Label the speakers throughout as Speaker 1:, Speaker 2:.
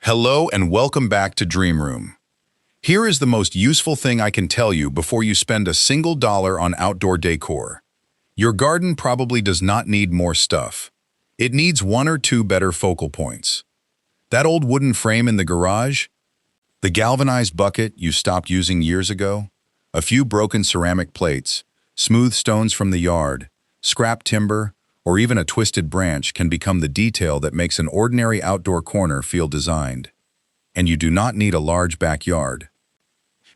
Speaker 1: Hello and welcome back to Dream Room. Here is the most useful thing I can tell you before you spend a single dollar on outdoor decor. Your garden probably does not need more stuff. It needs one or two better focal points. That old wooden frame in the garage? The galvanized bucket you stopped using years ago? A few broken ceramic plates, smooth stones from the yard, scrap timber, or even a twisted branch can become the detail that makes an ordinary outdoor corner feel designed. And you do not need a large backyard.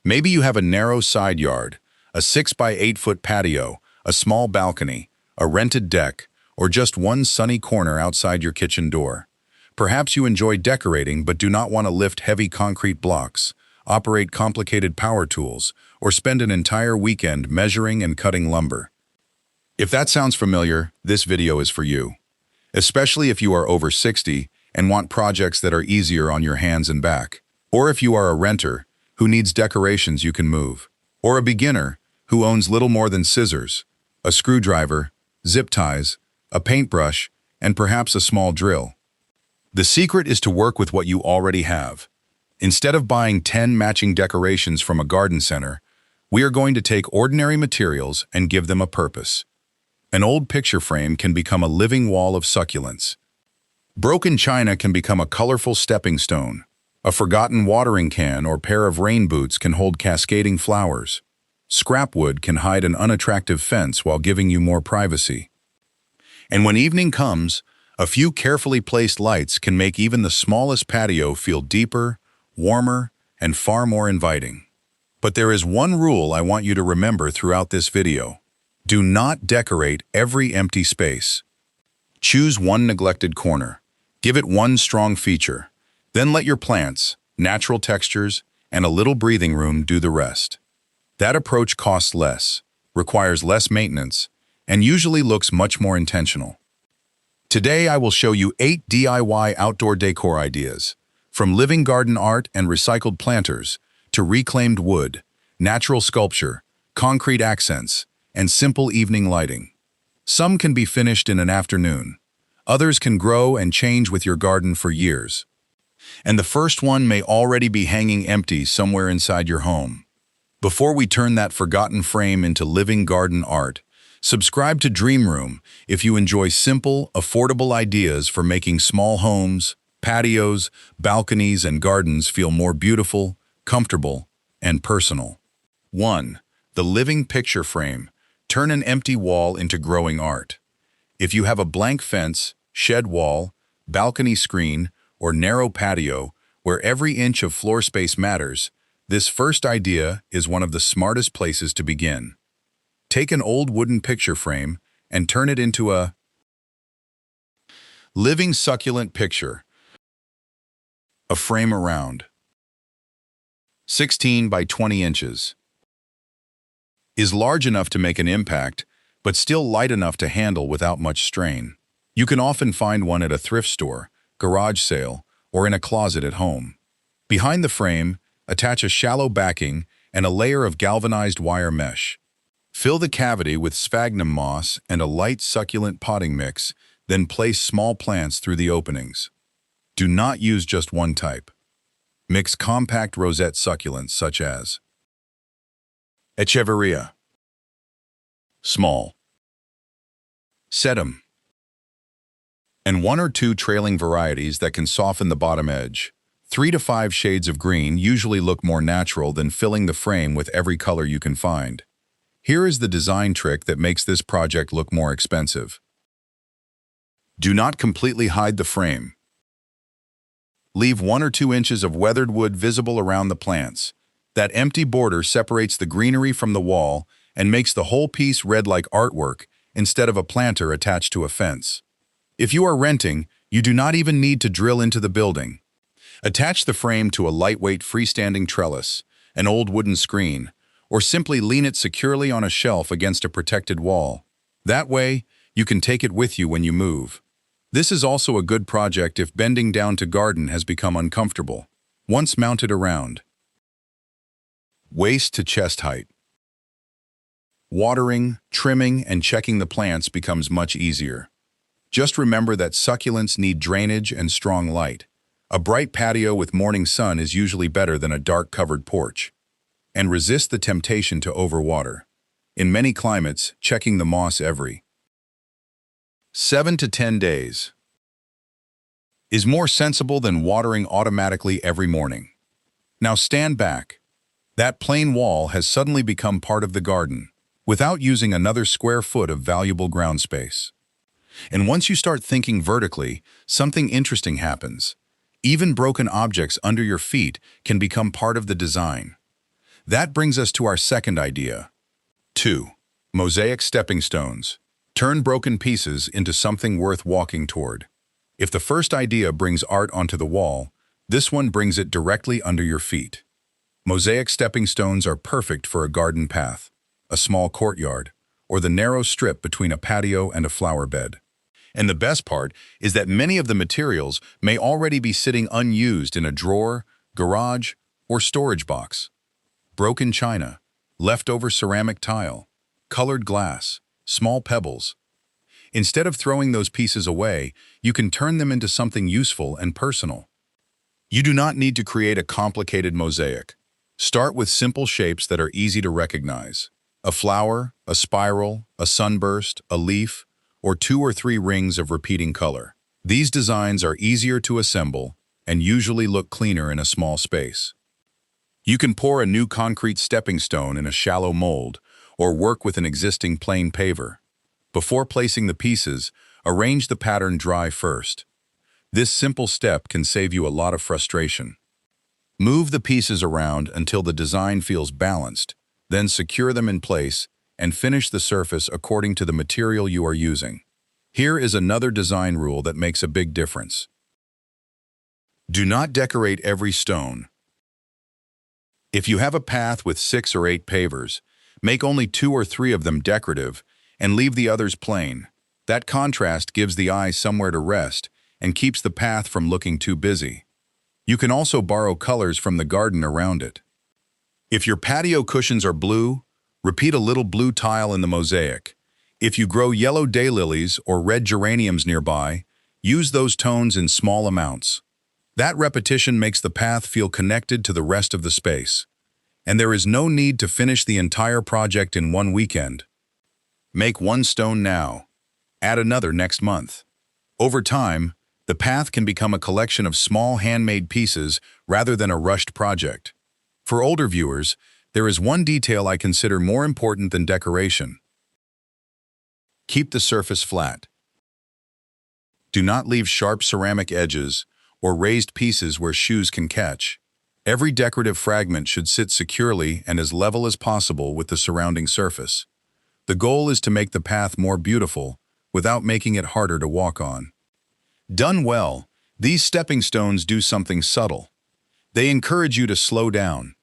Speaker 1: Maybe you have a narrow side yard, a 6 by 8 foot patio, a small balcony, a rented deck, or just one sunny corner outside your kitchen door. Perhaps you enjoy decorating but do not want to lift heavy concrete blocks, operate complicated power tools, or spend an entire weekend measuring and cutting lumber. If that sounds familiar, this video is for you. Especially if you are over 60 and want projects that are easier on your hands and back. Or if you are a renter who needs decorations you can move. Or a beginner who owns little more than scissors, a screwdriver, zip ties, a paintbrush, and perhaps a small drill. The secret is to work with what you already have. Instead of buying 10 matching decorations from a garden center, we are going to take ordinary materials and give them a purpose. An old picture frame can become a living wall of succulents. Broken china can become a colorful stepping stone. A forgotten watering can or pair of rain boots can hold cascading flowers. Scrap wood can hide an unattractive fence while giving you more privacy. And when evening comes, a few carefully placed lights can make even the smallest patio feel deeper, warmer, and far more inviting. But there is one rule I want you to remember throughout this video. Do not decorate every empty space. Choose one neglected corner. Give it one strong feature. Then let your plants, natural textures, and a little breathing room do the rest. That approach costs less, requires less maintenance, and usually looks much more intentional. Today I will show you 8 DIY outdoor decor ideas, from living garden art and recycled planters to reclaimed wood, natural sculpture, concrete accents, and simple evening lighting. Some can be finished in an afternoon. Others can grow and change with your garden for years. And the first one may already be hanging empty somewhere inside your home. Before we turn that forgotten frame into living garden art, subscribe to Dream Room if you enjoy simple, affordable ideas for making small homes, patios, balconies, and gardens feel more beautiful, comfortable, and personal. 1. The living picture frame. Turn an empty wall into growing art. If you have a blank fence, shed wall, balcony screen, or narrow patio where every inch of floor space matters, this first idea is one of the smartest places to begin. Take an old wooden picture frame and turn it into a living succulent picture. A frame around 16 by 20 inches. Is large enough to make an impact, but still light enough to handle without much strain. You can often find one at a thrift store, garage sale, or in a closet at home. Behind the frame, attach a shallow backing and a layer of galvanized wire mesh. Fill the cavity with sphagnum moss and a light succulent potting mix, then place small plants through the openings. Do not use just one type. Mix compact rosette succulents such as Echeveria, small, sedum, and one or two trailing varieties that can soften the bottom edge. 3 to 5 shades of green usually look more natural than filling the frame with every color you can find. Here is the design trick that makes this project look more expensive. Do not completely hide the frame. Leave 1 or 2 inches of weathered wood visible around the plants. That empty border separates the greenery from the wall and makes the whole piece read like artwork instead of a planter attached to a fence. If you are renting, you do not even need to drill into the building. Attach the frame to a lightweight freestanding trellis, an old wooden screen, or simply lean it securely on a shelf against a protected wall. That way, you can take it with you when you move. This is also a good project if bending down to garden has become uncomfortable. Once mounted around. Waist to chest height. Watering, trimming, and checking the plants becomes much easier. Just remember that succulents need drainage and strong light. A bright patio with morning sun is usually better than a dark covered porch. And resist the temptation to overwater. In many climates, checking the moss every 7 to 10 days is more sensible than watering automatically every morning. Now stand back. That plain wall has suddenly become part of the garden, without using another square foot of valuable ground space. And once you start thinking vertically, something interesting happens. Even broken objects under your feet can become part of the design. That brings us to our second idea. 2. Mosaic stepping stones. Turn broken pieces into something worth walking toward. If the first idea brings art onto the wall, this one brings it directly under your feet. Mosaic stepping stones are perfect for a garden path, a small courtyard, or the narrow strip between a patio and a flower bed. And the best part is that many of the materials may already be sitting unused in a drawer, garage, or storage box. Broken china, leftover ceramic tile, colored glass, small pebbles. Instead of throwing those pieces away, you can turn them into something useful and personal. You do not need to create a complicated mosaic. Start with simple shapes that are easy to recognize. A flower, a spiral, a sunburst, a leaf, or 2 or 3 rings of repeating color. These designs are easier to assemble and usually look cleaner in a small space. You can pour a new concrete stepping stone in a shallow mold or work with an existing plain paver. Before placing the pieces, arrange the pattern dry first. This simple step can save you a lot of frustration. Move the pieces around until the design feels balanced, then secure them in place and finish the surface according to the material you are using. Here is another design rule that makes a big difference. Do not decorate every stone. If you have a path with 6 or 8 pavers, make only 2 or 3 of them decorative and leave the others plain. That contrast gives the eye somewhere to rest and keeps the path from looking too busy. You can also borrow colors from the garden around it. If your patio cushions are blue, repeat a little blue tile in the mosaic. If you grow yellow daylilies or red geraniums nearby, use those tones in small amounts. That repetition makes the path feel connected to the rest of the space. And there is no need to finish the entire project in one weekend. Make one stone now. Add another next month. Over time, the path can become a collection of small handmade pieces rather than a rushed project. For older viewers, there is one detail I consider more important than decoration. Keep the surface flat. Do not leave sharp ceramic edges or raised pieces where shoes can catch. Every decorative fragment should sit securely and as level as possible with the surrounding surface. The goal is to make the path more beautiful without making it harder to walk on. Done well, these stepping stones do something subtle. They encourage you to slow down.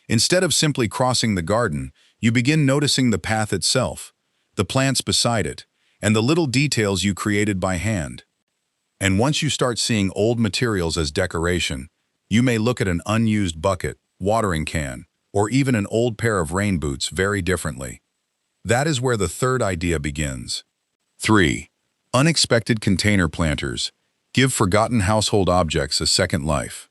Speaker 1: Instead of simply crossing the garden, you begin noticing the path itself, the plants beside it, and the little details you created by hand. And once you start seeing old materials as decoration, you may look at an unused bucket, watering can, or even an old pair of rain boots very differently. That is where the third idea begins. 3. Unexpected container planters. Give forgotten household objects a second life.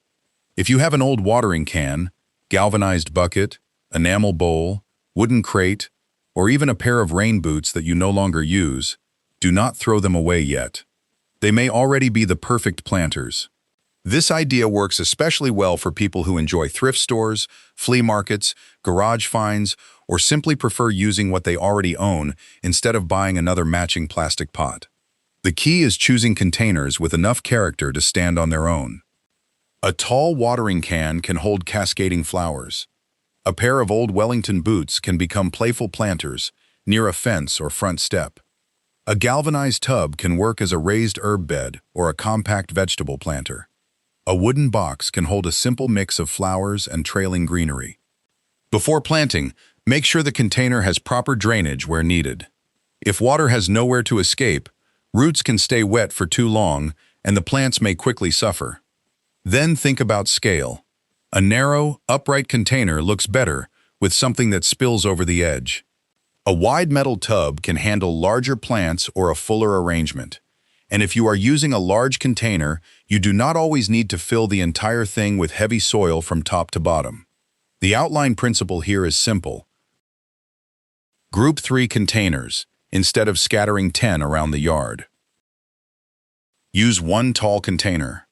Speaker 1: If you have an old watering can, galvanized bucket, enamel bowl, wooden crate, or even a pair of rain boots that you no longer use, do not throw them away yet. They may already be the perfect planters. This idea works especially well for people who enjoy thrift stores, flea markets, garage finds, or simply prefer using what they already own instead of buying another matching plastic pot. The key is choosing containers with enough character to stand on their own. A tall watering can can hold cascading flowers. A pair of old Wellington boots can become playful planters near a fence or front step. A galvanized tub can work as a raised herb bed or a compact vegetable planter. A wooden box can hold a simple mix of flowers and trailing greenery. Before planting, make sure the container has proper drainage where needed. If water has nowhere to escape, roots can stay wet for too long and the plants may quickly suffer. Then think about scale. A narrow, upright container looks better with something that spills over the edge. A wide metal tub can handle larger plants or a fuller arrangement. And if you are using a large container, You do not always need to fill the entire thing with heavy soil from top to bottom. The outline principle here is simple. Group 3 containers instead of scattering 10 around the yard. Use one tall container,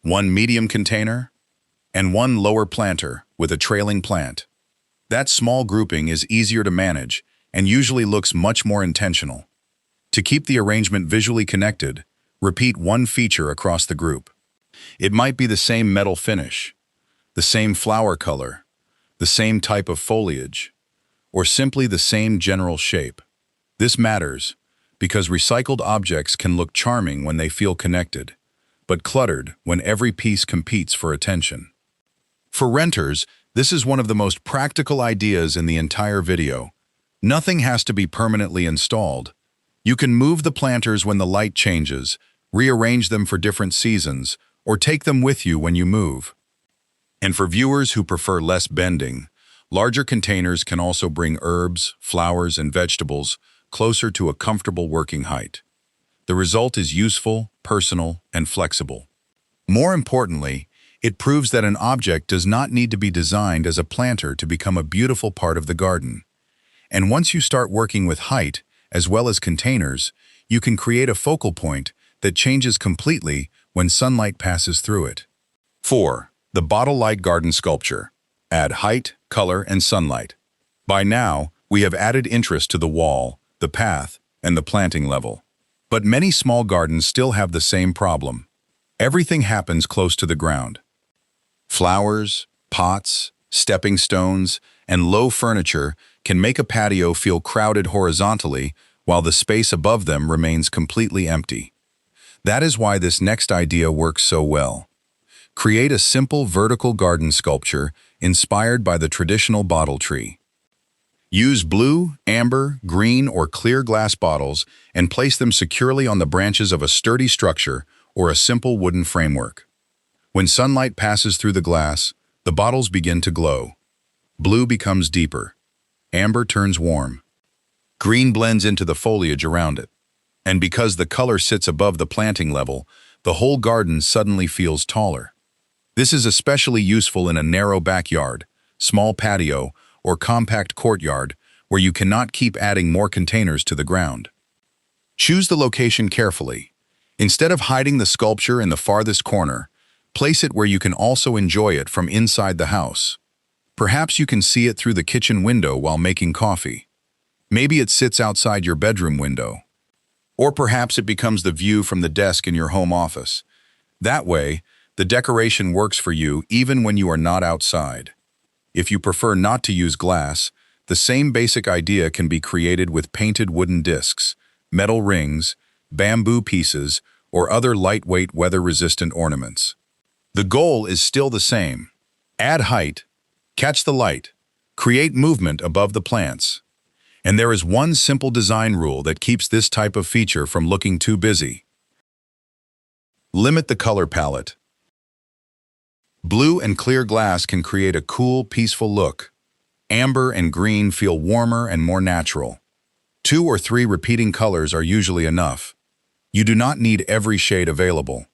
Speaker 1: one medium container, and one lower planter with a trailing plant. That small grouping is easier to manage and usually looks much more intentional. To keep the arrangement visually connected, repeat one feature across the group. It might be the same metal finish, the same flower color, the same type of foliage, or simply the same general shape. This matters because recycled objects can look charming when they feel connected, but cluttered when every piece competes for attention. For renters, this is one of the most practical ideas in the entire video. Nothing has to be permanently installed. You can move the planters when the light changes, rearrange them for different seasons, or take them with you when you move. And for viewers who prefer less bending, larger containers can also bring herbs, flowers, and vegetables closer to a comfortable working height. The result is useful, personal, and flexible. More importantly, it proves that an object does not need to be designed as a planter to become a beautiful part of the garden. And once you start working with height, as well as containers, you can create a focal point that changes completely when sunlight passes through it. 4. The bottle light garden sculpture. Add height, color, and sunlight. By now, we have added interest to the wall, the path, and the planting level. But many small gardens still have the same problem. Everything happens close to the ground. Flowers, pots, stepping stones, and low furniture can make a patio feel crowded horizontally while the space above them remains completely empty. That is why this next idea works so well. Create a simple vertical garden sculpture inspired by the traditional bottle tree. Use blue, amber, green, or clear glass bottles and place them securely on the branches of a sturdy structure or a simple wooden framework. When sunlight passes through the glass, the bottles begin to glow. Blue becomes deeper. Amber turns warm. Green blends into the foliage around it. And because the color sits above the planting level, the whole garden suddenly feels taller. This is especially useful in a narrow backyard, small patio, or compact courtyard where you cannot keep adding more containers to the ground. Choose the location carefully. Instead of hiding the sculpture in the farthest corner, place it where you can also enjoy it from inside the house. Perhaps you can see it through the kitchen window while making coffee. Maybe it sits outside your bedroom window. Or perhaps it becomes the view from the desk in your home office. That way, the decoration works for you even when you are not outside. If you prefer not to use glass, the same basic idea can be created with painted wooden discs, metal rings, bamboo pieces, or other lightweight weather-resistant ornaments. The goal is still the same. Add height, catch the light, create movement above the plants. And there is one simple design rule that keeps this type of feature from looking too busy. Limit the color palette. Blue and clear glass can create a cool, peaceful look. Amber and green feel warmer and more natural. 2 or 3 repeating colors are usually enough. You do not need every shade available.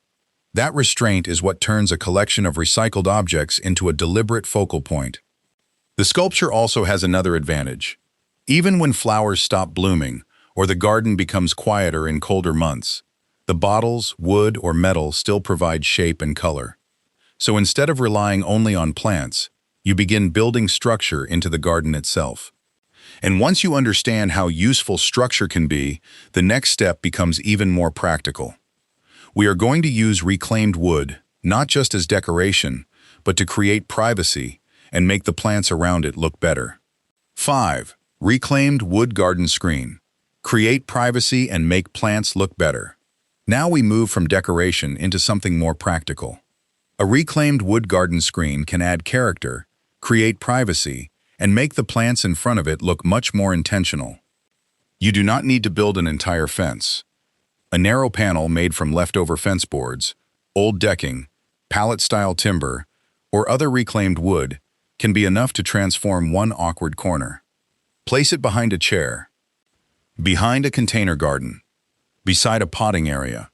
Speaker 1: That restraint is what turns a collection of recycled objects into a deliberate focal point. The sculpture also has another advantage. Even when flowers stop blooming or the garden becomes quieter in colder months, the bottles, wood, or metal still provide shape and color. So instead of relying only on plants, you begin building structure into the garden itself. And once you understand how useful structure can be, the next step becomes even more practical. We are going to use reclaimed wood, not just as decoration, but to create privacy and make the plants around it look better. 5. Reclaimed wood garden screen. Create privacy and make plants look better. Now we move from decoration into something more practical. A reclaimed wood garden screen can add character, create privacy, and make the plants in front of it look much more intentional. You do not need to build an entire fence. A narrow panel made from leftover fence boards, old decking, pallet-style timber, or other reclaimed wood can be enough to transform one awkward corner. Place it behind a chair, behind a container garden, beside a potting area,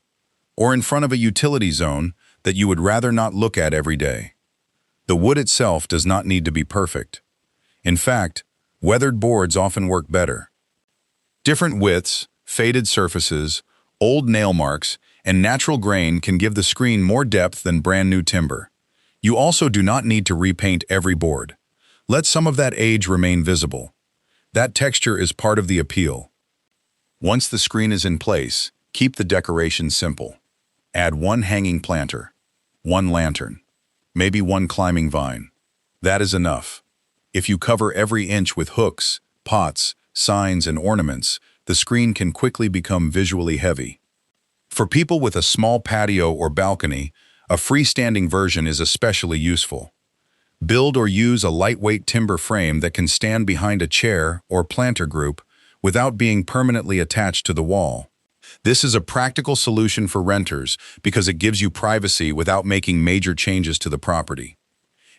Speaker 1: or in front of a utility zone that you would rather not look at every day. The wood itself does not need to be perfect. In fact, weathered boards often work better. Different widths, faded surfaces, old nail marks, and natural grain can give the screen more depth than brand new timber. You also do not need to repaint every board. Let some of that age remain visible. That texture is part of the appeal. Once the screen is in place, keep the decoration simple. Add one hanging planter, one lantern, maybe one climbing vine. That is enough. If you cover every inch with hooks, pots, signs, and ornaments, the screen can quickly become visually heavy. For people with a small patio or balcony, a freestanding version is especially useful. Build or use a lightweight timber frame that can stand behind a chair or planter group without being permanently attached to the wall. This is a practical solution for renters because it gives you privacy without making major changes to the property.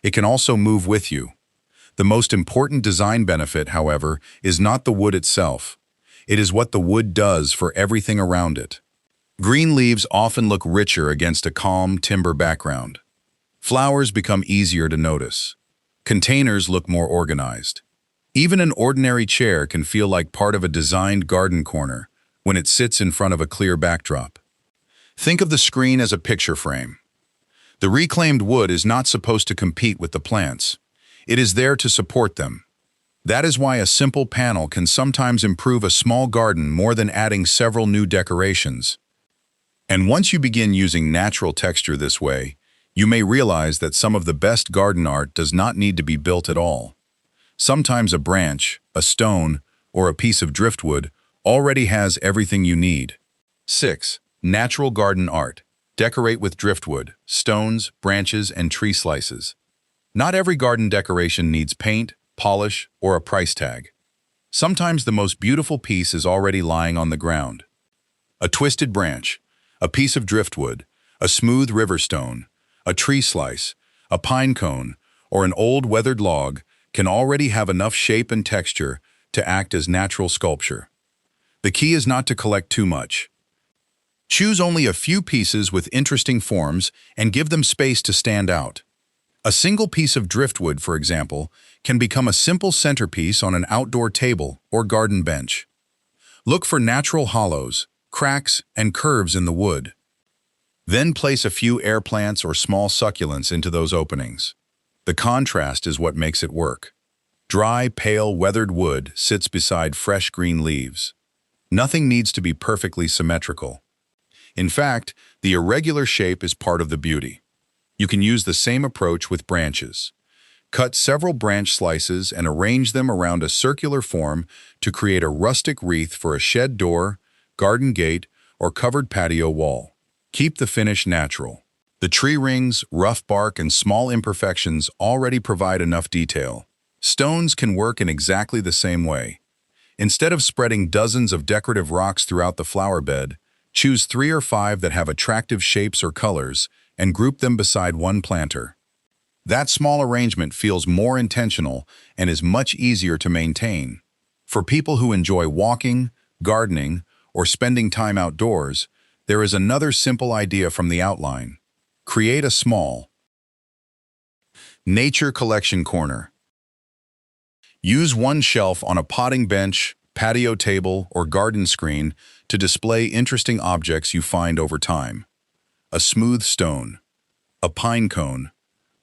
Speaker 1: It can also move with you. The most important design benefit, however, is not the wood itself. It is what the wood does for everything around it. Green leaves often look richer against a calm timber background. Flowers become easier to notice. Containers look more organized. Even an ordinary chair can feel like part of a designed garden corner when it sits in front of a clear backdrop. Think of the screen as a picture frame. The reclaimed wood is not supposed to compete with the plants. It is there to support them. That is why a simple panel can sometimes improve a small garden more than adding several new decorations. And once you begin using natural texture this way, you may realize that some of the best garden art does not need to be built at all. Sometimes a branch, a stone, or a piece of driftwood already has everything you need. 6. Natural garden art. Decorate with driftwood, stones, branches, and tree slices. Not every garden decoration needs paint, polish, or a price tag. Sometimes the most beautiful piece is already lying on the ground. A twisted branch, a piece of driftwood, a smooth river stone, a tree slice, a pine cone, or an old weathered log can already have enough shape and texture to act as natural sculpture. The key is not to collect too much. Choose only a few pieces with interesting forms and give them space to stand out. A single piece of driftwood, for example, can become a simple centerpiece on an outdoor table or garden bench. Look for natural hollows, cracks, and curves in the wood. Then place a few air plants or small succulents into those openings. The contrast is what makes it work. Dry, pale, weathered wood sits beside fresh green leaves. Nothing needs to be perfectly symmetrical. In fact, the irregular shape is part of the beauty. You can use the same approach with branches. Cut several branch slices and arrange them around a circular form to create a rustic wreath for a shed door, garden gate, or covered patio wall. Keep the finish natural. The tree rings, rough bark, and small imperfections already provide enough detail. Stones can work in exactly the same way. Instead of spreading dozens of decorative rocks throughout the flower bed, choose 3 or 5 that have attractive shapes or colors and group them beside one planter. That small arrangement feels more intentional and is much easier to maintain. For people who enjoy walking, gardening, or spending time outdoors, there is another simple idea from the outline. Create a small nature collection corner. Use one shelf on a potting bench, patio table, or garden screen to display interesting objects you find over time. A smooth stone, a pine cone,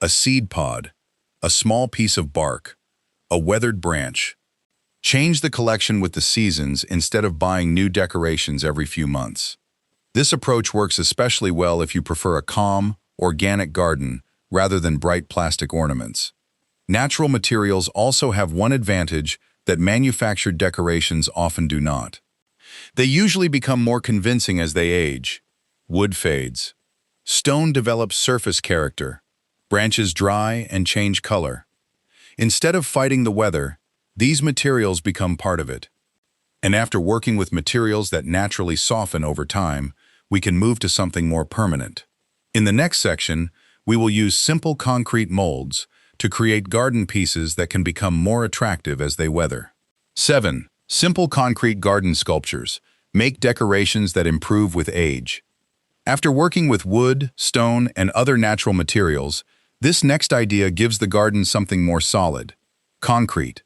Speaker 1: a seed pod, a small piece of bark, a weathered branch. Change the collection with the seasons instead of buying new decorations every few months. This approach works especially well if you prefer a calm, organic garden rather than bright plastic ornaments. Natural materials also have one advantage that manufactured decorations often do not. They usually become more convincing as they age. Wood fades. Stone develops surface character. Branches dry and change color. Instead of fighting the weather, these materials become part of it. And after working with materials that naturally soften over time, we can move to something more permanent. In the next section, we will use simple concrete molds to create garden pieces that can become more attractive as they weather. 7. Simple concrete garden sculptures. Make decorations that improve with age. After working with wood, stone, and other natural materials, this next idea gives the garden something more solid: concrete.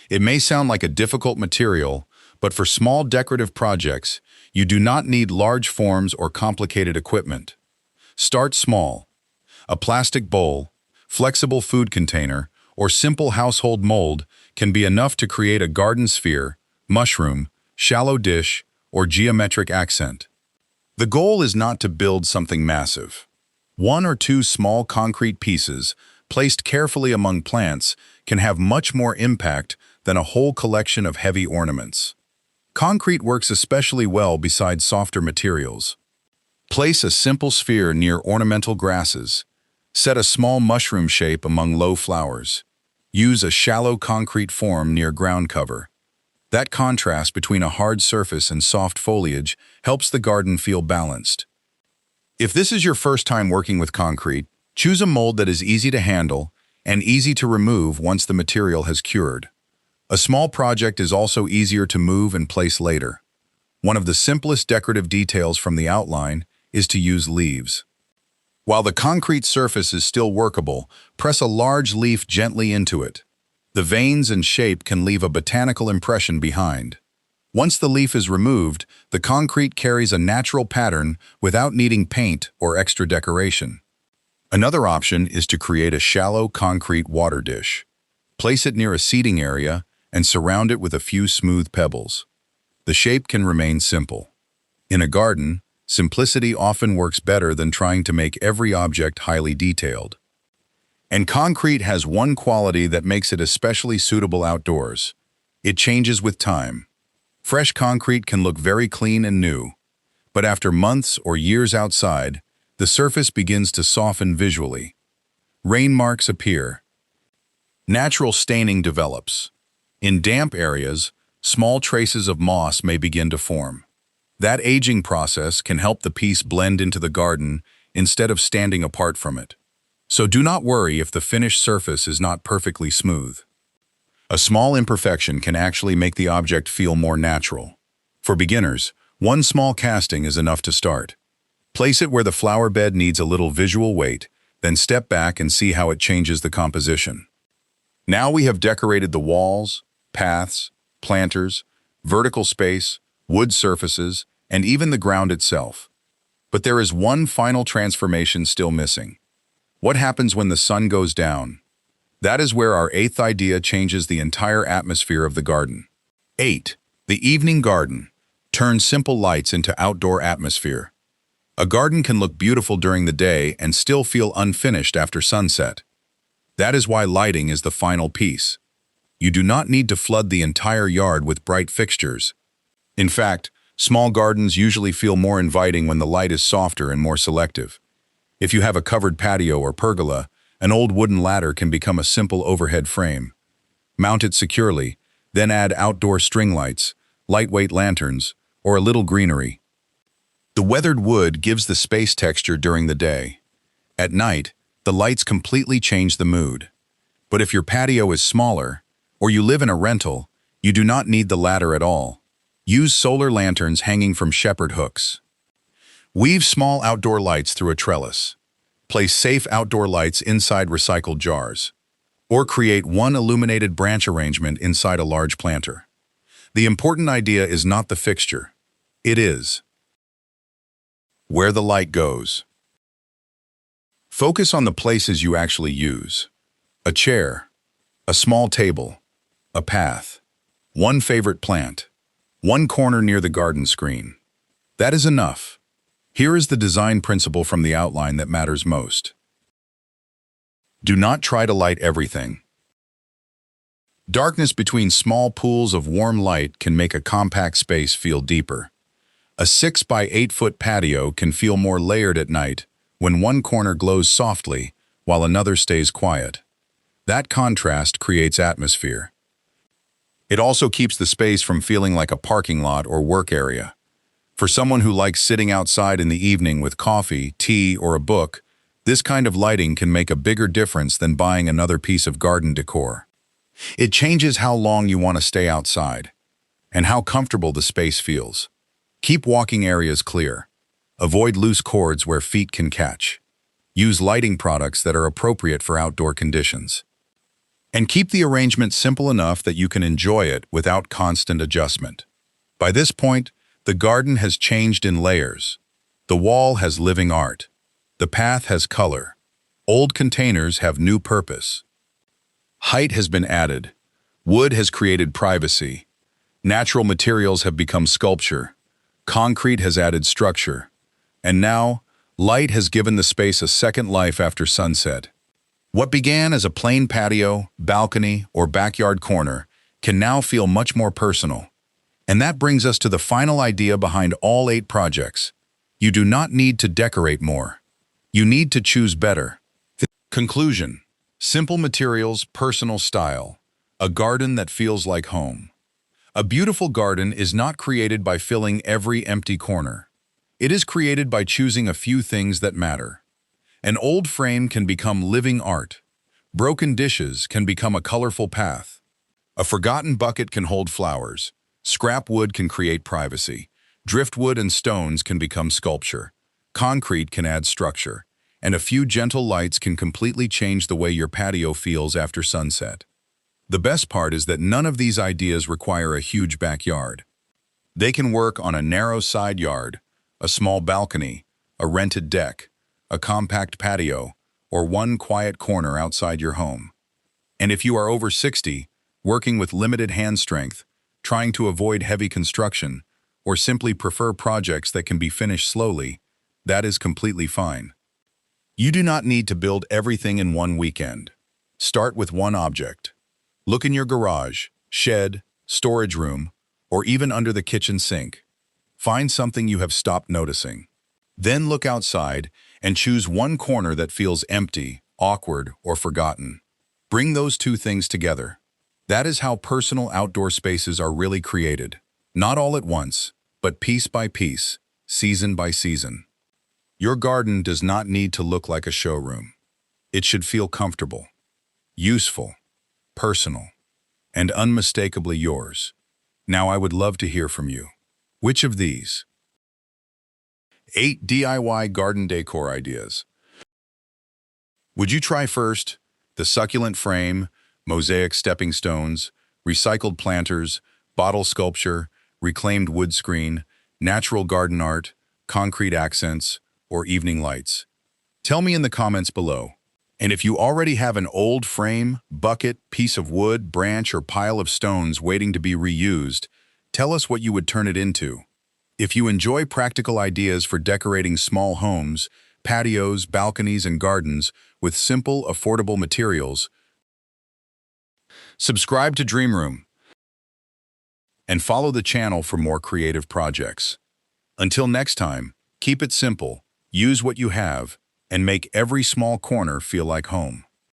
Speaker 1: It may sound like a difficult material, but for small decorative projects, you do not need large forms or complicated equipment. Start small. A plastic bowl, flexible food container, or simple household mold can be enough to create a garden sphere, mushroom, shallow dish, or geometric accent. The goal is not to build something massive. One or two small concrete pieces, placed carefully among plants, can have much more impact than a whole collection of heavy ornaments. Concrete works especially well beside softer materials. Place a simple sphere near ornamental grasses. Set a small mushroom shape among low flowers. Use a shallow concrete form near ground cover. That contrast between a hard surface and soft foliage helps the garden feel balanced. If this is your first time working with concrete, choose a mold that is easy to handle and easy to remove once the material has cured. A small project is also easier to move and place later. One of the simplest decorative details from the outline is to use leaves. While the concrete surface is still workable, press a large leaf gently into it. The veins and shape can leave a botanical impression behind. Once the leaf is removed, the concrete carries a natural pattern without needing paint or extra decoration. Another option is to create a shallow concrete water dish. Place it near a seating area and surround it with a few smooth pebbles. The shape can remain simple. In a garden, simplicity often works better than trying to make every object highly detailed. And concrete has one quality that makes it especially suitable outdoors. It changes with time. Fresh concrete can look very clean and new, but after months or years outside, the surface begins to soften visually. Rain marks appear. Natural staining develops. In damp areas, small traces of moss may begin to form. That aging process can help the piece blend into the garden instead of standing apart from it. So do not worry if the finished surface is not perfectly smooth. A small imperfection can actually make the object feel more natural. For beginners, one small casting is enough to start. Place it where the flower bed needs a little visual weight, then step back and see how it changes the composition. Now we have decorated the walls, paths, planters, vertical space, wood surfaces, and even the ground itself. But there is one final transformation still missing. What happens when the sun goes down? That is where our eighth idea changes the entire atmosphere of the garden. 8. The evening garden. Turn simple lights into outdoor atmosphere. A garden can look beautiful during the day and still feel unfinished after sunset. That is why lighting is the final piece. You do not need to flood the entire yard with bright fixtures. In fact, small gardens usually feel more inviting when the light is softer and more selective. If you have a covered patio or pergola, an old wooden ladder can become a simple overhead frame. Mount it securely, then add outdoor string lights, lightweight lanterns, or a little greenery. The weathered wood gives the space texture during the day. At night, the lights completely change the mood. But if your patio is smaller, or you live in a rental, you do not need the ladder at all. Use solar lanterns hanging from shepherd hooks. Weave small outdoor lights through a trellis. Place safe outdoor lights inside recycled jars. Or create one illuminated branch arrangement inside a large planter. The important idea is not the fixture. It is where the light goes. Focus on the places you actually use. A chair, a small table, a path, one favorite plant, one corner near the garden screen. That is enough. Here is the design principle from the outline that matters most. Do not try to light everything. Darkness between small pools of warm light can make a compact space feel deeper. A 6 by 8 foot patio can feel more layered at night when one corner glows softly while another stays quiet. That contrast creates atmosphere. It also keeps the space from feeling like a parking lot or work area. For someone who likes sitting outside in the evening with coffee, tea, or a book, this kind of lighting can make a bigger difference than buying another piece of garden decor. It changes how long you want to stay outside and how comfortable the space feels. Keep walking areas clear. Avoid loose cords where feet can catch. Use lighting products that are appropriate for outdoor conditions. And keep the arrangement simple enough that you can enjoy it without constant adjustment. By this point, the garden has changed in layers. The wall has living art. The path has color. Old containers have new purpose. Height has been added. Wood has created privacy. Natural materials have become sculpture. Concrete has added structure. And now, light has given the space a second life after sunset. What began as a plain patio, balcony, or backyard corner can now feel much more personal. And that brings us to the final idea behind all 8 projects. You do not need to decorate more. You need to choose better. Conclusion: simple materials, personal style. A garden that feels like home. A beautiful garden is not created by filling every empty corner. It is created by choosing a few things that matter. An old frame can become living art. Broken dishes can become a colorful path. A forgotten bucket can hold flowers. Scrap wood can create privacy. Driftwood and stones can become sculpture. Concrete can add structure. And a few gentle lights can completely change the way your patio feels after sunset. The best part is that none of these ideas require a huge backyard. They can work on a narrow side yard, a small balcony, a rented deck, a compact patio, or one quiet corner outside your home. And if you are over 60, working with limited hand strength, trying to avoid heavy construction, or simply prefer projects that can be finished slowly, that is completely fine. You do not need to build everything in one weekend. Start with one object. Look in your garage, shed, storage room, or even under the kitchen sink. Find something you have stopped noticing. Then look outside and choose one corner that feels empty, awkward, or forgotten. Bring those two things together. That is how personal outdoor spaces are really created. Not all at once, but piece by piece, season by season. Your garden does not need to look like a showroom. It should feel comfortable, useful, personal, and unmistakably yours. Now I would love to hear from you. Which of these 8 DIY garden decor ideas would you try first? The succulent frame, mosaic stepping stones, recycled planters, bottle sculpture, reclaimed wood screen, natural garden art, concrete accents, or evening lights? Tell me in the comments below. And if you already have an old frame, bucket, piece of wood, branch, or pile of stones waiting to be reused, tell us what you would turn it into. If you enjoy practical ideas for decorating small homes, patios, balconies, and gardens with simple, affordable materials, subscribe to Dream Room and follow the channel for more creative projects. Until next time, keep it simple, use what you have, and make every small corner feel like home.